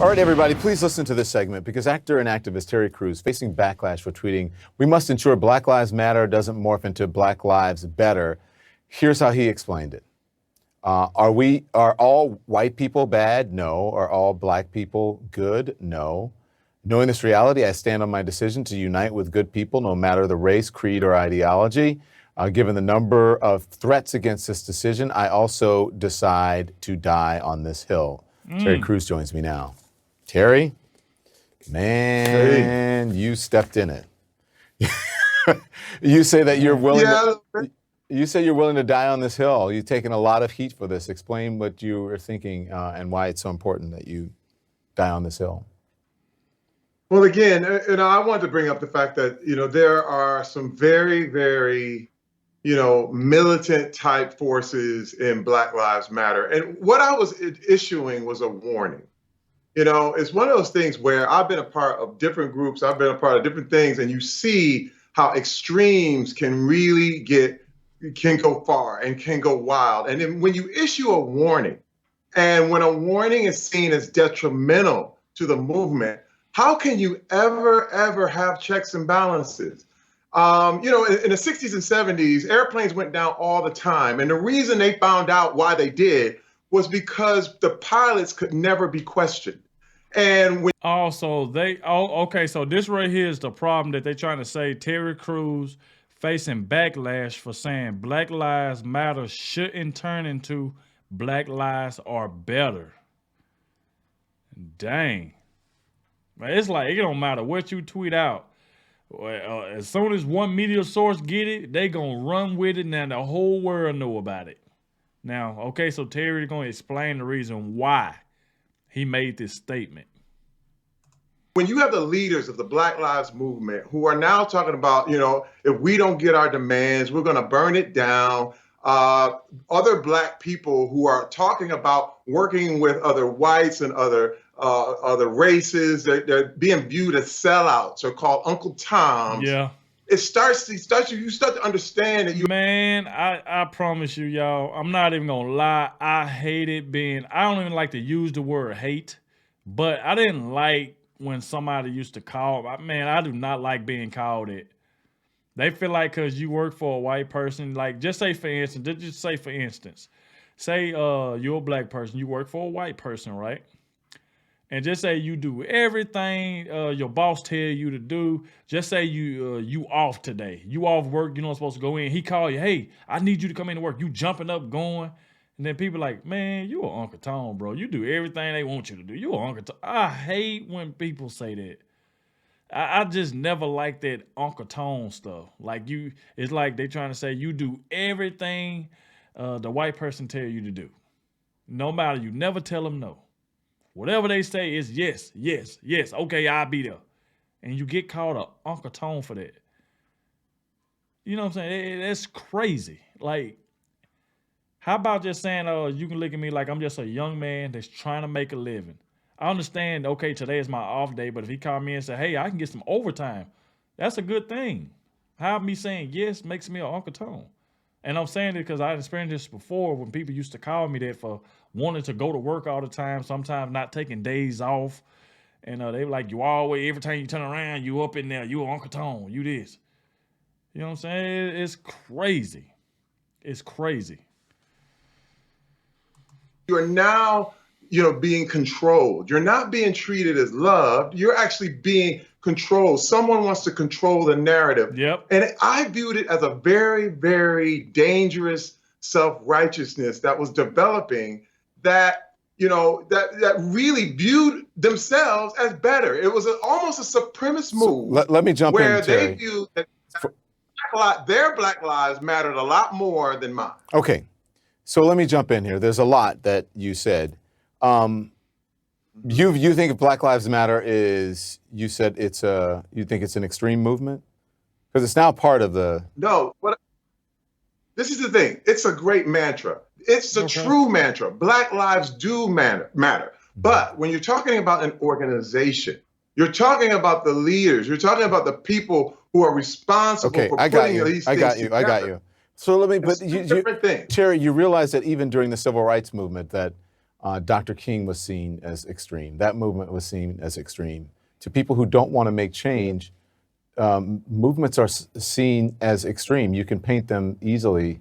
All right, everybody, please listen to this segment because actor and activist Terry Crews facing backlash for tweeting, "We must ensure Black Lives Matter doesn't morph into Black Lives Better." Here's how he explained it. Are all white people bad? No. Are all black people good? No. Knowing this reality, I stand on my decision to unite with good people, no matter the race, creed, or ideology. Given the number of threats against this decision, I also decide to die on this hill. Terry Crews joins me now. Terry, man, you stepped in it. You say that you're willing. You say you're willing to die on this hill. You've taken a lot of heat for this. Explain what you were thinking and why it's so important that you die on this hill. Well, again, I wanted to bring up the fact that, there are some very, very, militant type forces in Black Lives Matter. And what I was issuing was a warning. It's one of those things where I've been a part of different groups, I've been a part of different things, and you see how extremes can really can go far and can go wild. And then when you issue a warning, and when a warning is seen as detrimental to the movement, how can you ever have checks and balances? In the 60s and 70s, airplanes went down all the time. And the reason they found out why they did was because the pilots could never be questioned. And okay, so this right here is the problem that they're trying to say. Terry Crews facing backlash for saying Black Lives Matter shouldn't turn into Black Lives Are Better. Dang. It's like, it don't matter what you tweet out. As soon as one media source get it, they gonna run with it. Now the whole world know about it. Now, okay, so Terry's gonna explain the reason why he made this statement. When you have the leaders of the Black Lives Movement who are now talking about, if we don't get our demands, we're gonna burn it down. Other black people who are talking about working with other whites and other races, they're being viewed as sellouts or called Uncle Toms. Yeah. You start to understand that Man, I promise you, y'all, I'm not even gonna lie. I hated I don't even like to use the word hate, but I didn't like when somebody used to I do not like being called it. They feel like because you work for a white person, like say for instance, say you're a black person, you work for a white person, right? And just say you do everything your boss tell you to do. Just say you off today. You off work, you're not supposed to go in. He call you, hey, I need you to come into work. You jumping up, going. And then people like, man, you an Uncle Tom, bro. You do everything they want you to do. You an Uncle Tom. I hate when people say that. I just never liked that Uncle Tom stuff. It's like they trying to say you do everything the white person tell you to do. No matter, you never tell them no. Whatever they say is yes, yes, yes. Okay, I'll be there. And you get called a Uncle Tom for that. You know what I'm saying? That's crazy. Like, how about just saying, you can look at me like I'm just a young man that's trying to make a living. I understand, okay, today is my off day, but if he called me and said, hey, I can get some overtime, that's a good thing. How me saying yes makes me an Uncle Tom. And I'm saying it because I experienced this before when people used to call me that for wanting to go to work all the time, sometimes not taking days off. And they were like, you always, every time you turn around, you up in there, you an Uncle Tom, you this. You know what I'm saying? It's crazy. It's crazy. You're now being controlled. You're not being treated as loved. You're actually being controlled. Someone wants to control the narrative. Yep. And I viewed it as a very, very dangerous self-righteousness that was developing that really viewed themselves as better. It was almost a supremacist move. So let me jump in, where Terry. they viewed that their Black lives mattered a lot more than mine. Okay. So let me jump in here. There's a lot that you said. You think if Black Lives Matter is, you said you think it's an extreme movement? Because it's now part of the... No, this is the thing. It's a great mantra. It's a true mantra. Black lives do matter. But when you're talking about an organization, you're talking about the leaders, you're talking about the people who are responsible for putting these things together. I got you. So let me, different things. Terry, you realize that even during the civil rights movement that Dr. King was seen as extreme. That movement was seen as extreme. To people who don't want to make change, movements are seen as extreme. You can paint them easily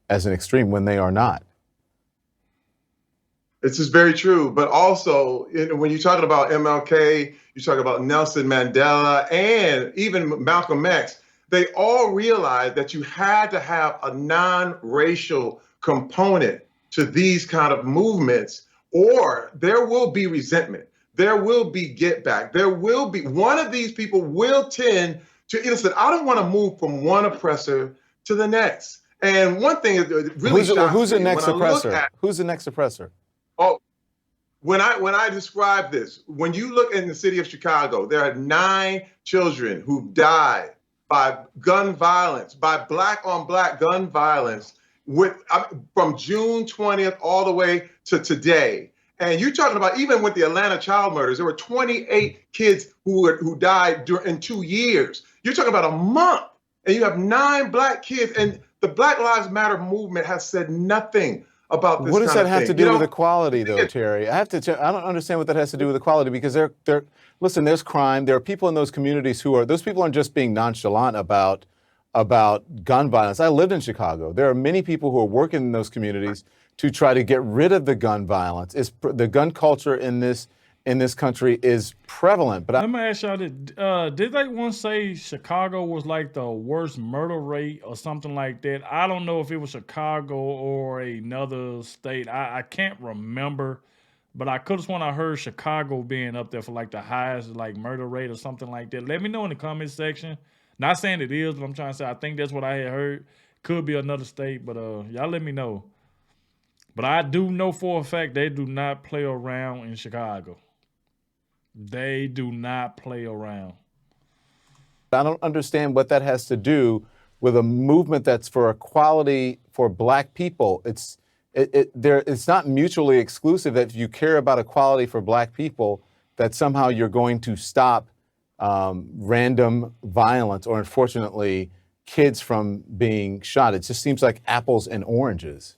as an extreme when they are not. This is very true. But also, when you're talking about MLK, you're talking about Nelson Mandela, and even Malcolm X, they all realized that you had to have a non-racial component to these kind of movements, or there will be resentment. There will be get back. There will be, one of these people will tend to, listen, I don't want to move from one oppressor to the next. And one thing is really who's the next oppressor? Who's the next oppressor? Oh, when I describe this, when you look in the city of Chicago, there are 9 children who died by gun violence, by black on black gun violence, from June 20th all the way to today. And you're talking about, even with the Atlanta child murders, there were 28 kids who died in 2 years. You're talking about a month, and you have 9 black kids, and the Black Lives Matter movement has said nothing about this. What does that have to do with equality, though, it, Terry? I don't understand what that has to do with equality, because listen, there's crime. There are people in those communities those people aren't just being nonchalant about gun violence. I lived in Chicago. There are many people who are working in those communities to try to get rid of the gun violence. The gun culture in this country is prevalent. But let me ask y'all, did they once say Chicago was like the worst murder rate or something like that? I don't know if it was Chicago or another state. I can't remember, but I could have sworn I heard Chicago being up there for like the highest like murder rate or something like that. Let me know in the comment section. Not saying it is, but I'm trying to say I think that's what I had heard. Could be another state, but y'all let me know. But I do know for a fact they do not play around in Chicago. They do not play around. I don't understand what that has to do with a movement that's for equality for black people. It's not mutually exclusive that if you care about equality for black people, that somehow you're going to stop random violence or, unfortunately, kids from being shot. It just seems like apples and oranges.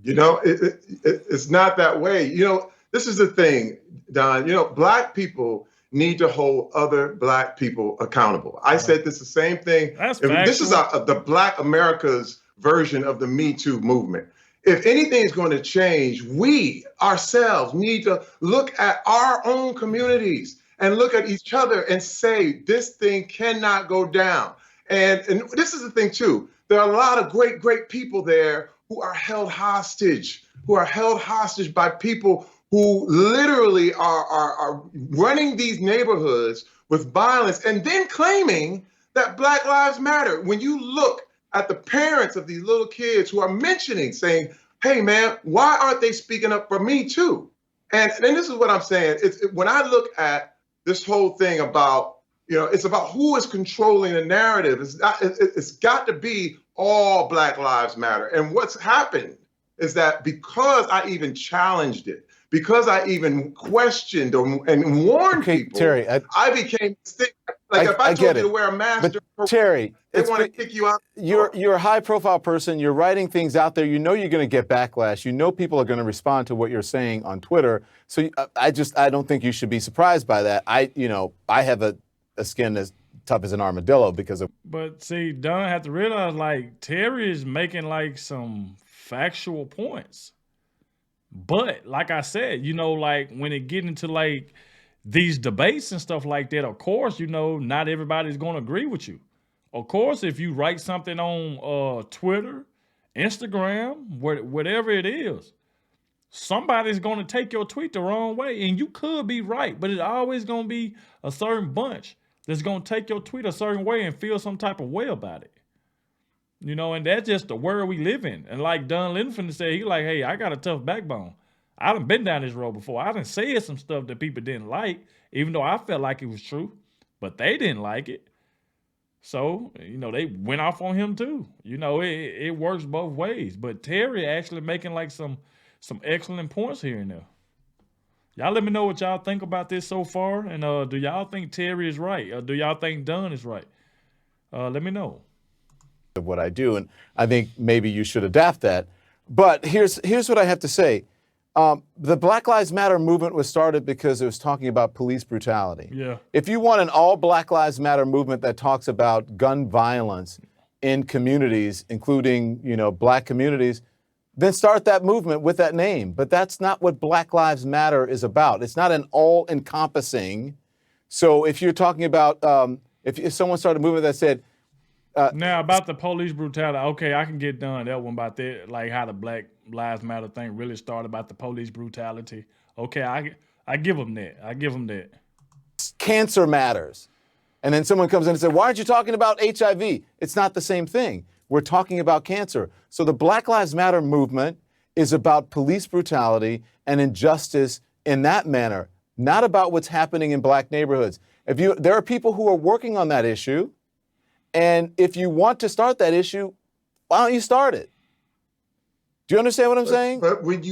It's not that way. This is the thing, Don. Black people need to hold other black people accountable. I said the same thing. This is the Black America's version of the Me Too movement. If anything is going to change, we ourselves need to look at our own communities and look at each other and say, this thing cannot go down. And this is the thing, too. There are a lot of great, great people there who are held hostage, by people who literally are running these neighborhoods with violence and then claiming that Black Lives Matter. When you look at the parents of these little kids who are saying, hey, man, why aren't they speaking up for me, too? And this is what I'm saying. When I look at this whole thing about, it's about who is controlling the narrative. It's got to be all Black Lives Matter. And what's happened is that because I even challenged it, because I even questioned and warned people, Terry, I became like if I told you to wear a mask, but Terry, they want to kick you out. You're a high-profile person. You're writing things out there. You know you're going to get backlash. You know people are going to respond to what you're saying on Twitter. So I don't think you should be surprised by that. I have a skin as tough as an armadillo because of. But see, Don have to realize, like, Terry is making like some factual points. But like I said, like when it get into like these debates and stuff like that, of course, not everybody's going to agree with you. Of course, if you write something on Twitter, Instagram, whatever it is, somebody's going to take your tweet the wrong way, and you could be right, but it's always going to be a certain bunch that's going to take your tweet a certain way and feel some type of way about it. And that's just the world we live in. And like Don Linford said, he like, hey, I got a tough backbone. I done been down this road before. I done said some stuff that people didn't like, even though I felt like it was true, but they didn't like it. So, they went off on him too. It works both ways. But Terry actually making like some excellent points here and there. Y'all let me know what y'all think about this so far. And do y'all think Terry is right? Or do y'all think Dunn is right? Let me know. Of what I do, and I think maybe you should adapt that. But here's what I have to say. The Black Lives Matter movement was started because it was talking about police brutality. Yeah. If you want an all Black Lives Matter movement that talks about gun violence in communities, including, black communities, then start that movement with that name. But that's not what Black Lives Matter is about. It's not an all-encompassing. So if you're talking about, if someone started a movement that said, now about the police brutality, okay, I can get done that one about that, like how the Black Lives Matter thing really started about the police brutality. Okay, I give them that. I give them that. cancer matters. And then someone comes in and says, why aren't you talking about HIV? It's not the same thing. We're talking about cancer. So the Black Lives Matter movement is about police brutality and injustice in that manner, not about what's happening in black neighborhoods. There are people who are working on that issue, and if you want to start that issue, why don't you start it? Do you understand what I'm saying? But when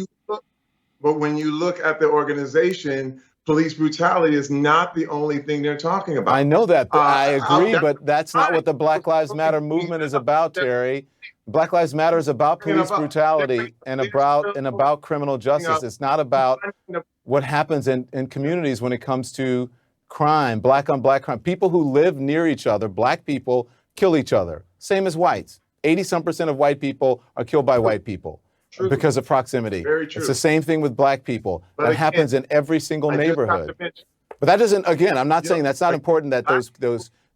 you look at the organization, police brutality is not the only thing they're talking about. I know that. I agree, but that's not what the Black Lives Matter movement is about, Terry. Black Lives Matter is about police brutality and about criminal justice. It's not about what happens in communities when it comes to crime, black on black crime. People who live near each other, black people, kill each other. Same as whites. 80-some% of white people are killed by white people because of proximity. Very true. It's the same thing with black people. That happens in every single neighborhood. But that doesn't, again, I'm not saying that's not important that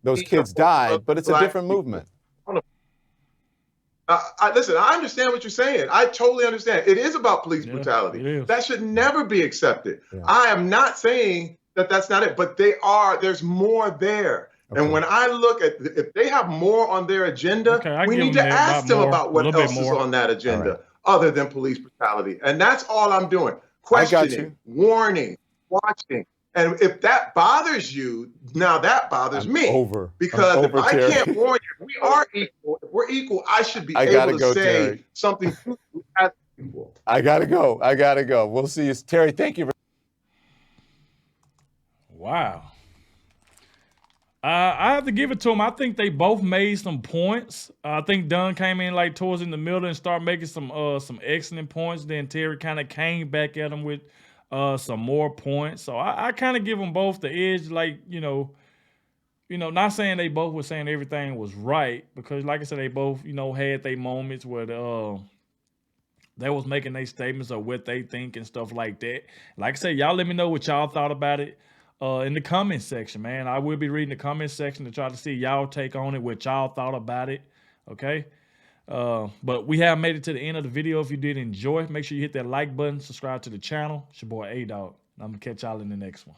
those kids died, but it's a different movement. Listen, I understand what you're saying. I totally understand. It is about police brutality. That should never be accepted. Yeah. I am not saying that that's not it, but there's more there. Okay. And when I look at, if they have more on their agenda, we need to ask them about what else is on that agenda other than police brutality. And that's all I'm doing. Questioning, warning, watching. And if that bothers you, now that bothers me. Because if I can't warn you, we are equal. If we're equal, I should be able to say something as equal. I gotta go. We'll see you. Terry, thank you. Wow. I have to give it to them. I think they both made some points. I think Dunn came in like towards in the middle and started making some excellent points. Then Terry kind of came back at him with some more points. So I kind of give them both the edge, like, not saying they both were saying everything was right, because like I said, they both, had their moments where they was making their statements of what they think and stuff like that. Like I said, y'all let me know what y'all thought about it in the comment section, man. I will be reading the comment section to try to see y'all take on it, what y'all thought about it, okay? But we have made it to the end of the video. If you did enjoy, make sure you hit that like button, subscribe to the channel. It's your boy Adogg. I'm going to catch y'all in the next one.